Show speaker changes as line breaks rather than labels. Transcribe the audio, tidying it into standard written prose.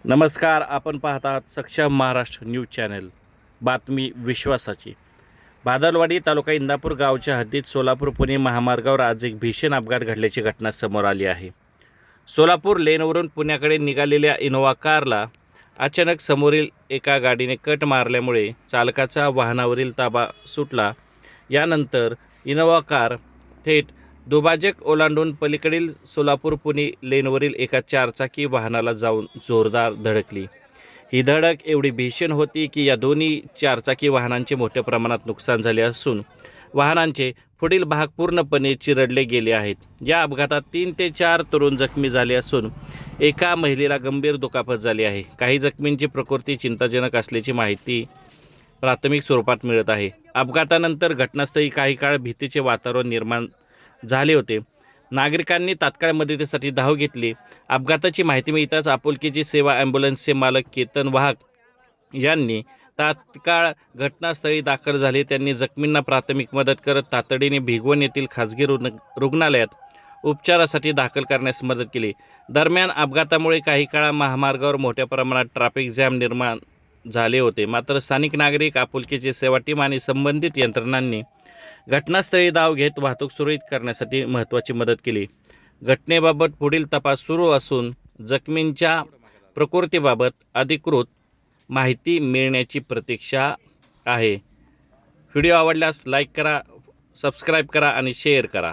नमस्कार. आपण पाहत आहात सक्षम महाराष्ट्र न्यूज चॅनल. बातमी विश्वासाची. बादलवाडी तालुका इंदापूर गावच्या हद्दीत सोलापूर पुणे महामार्गावर आज एक भीषण अपघात घडल्याची घटना समोर आली आहे. सोलापूर लेनवरून पुण्याकडे निघालेल्या इनोव्हा कारला अचानक समोरील एका गाडीने कट मारल्यामुळे चालकाचा वाहनावरील ताबा सुटला. यानंतर इनोव्हा कार थेट दुभाजक ओलांडून पलीकडील सोलापूर पुणे लेनवरील एका चारचाकी वाहनाला जाऊन जोरदार धडकली. ही धडक एवढी भीषण होती की या दोन्ही चारचाकी वाहनांचे मोठ्या प्रमाणात नुकसान झाले असून वाहनांचे पुढील भाग पूर्णपणे चिरडले गेले आहेत. या अपघातात 3 ते 4 तरुण जखमी झाले असून एका महिलेला गंभीर दुखापत झाली आहे. काही जखमींची प्रकृती चिंताजनक असल्याची माहिती प्राथमिक स्वरूपात मिळत आहे. अपघातानंतर घटनास्थळी काही काळ भीतीचे वातावरण निर्माण झाले होते. नागरिकांनी तात्काळ मदतीसाठी धाव घेतली. अपघाताची माहिती मिळताच आपुलकीची सेवा ॲम्ब्युलन्सचे मालक केतन वाहक यांनी तात्काळ घटनास्थळी दाखल झाले. त्यांनी जखमींना प्राथमिक मदत करत तातडीने भिगवण येथील खाजगी रुग्णालयात उपचारासाठी दाखल करण्यास मदत केली. दरम्यान अपघातामुळे काही काळ महामार्गावर मोठ्या प्रमाणात ट्रॅफिक जॅम निर्माण झाले होते. मात्र स्थानिक नागरिक, आपुलकीची सेवा टीम आणि संबंधित यंत्रणांनी घटनास्थळी धाव घेत वाहतूक सुरळीत करण्यासाठी महत्त्वाची मदत केली. घटनेबाबत पुढील तपास सुरू असून जखमींच्या प्रकृतीबाबत अधिकृत माहिती मिळण्याची प्रतीक्षा आहे. व्हिडिओ आवडल्यास लाईक करा, सबस्क्राईब करा आणि शेअर करा.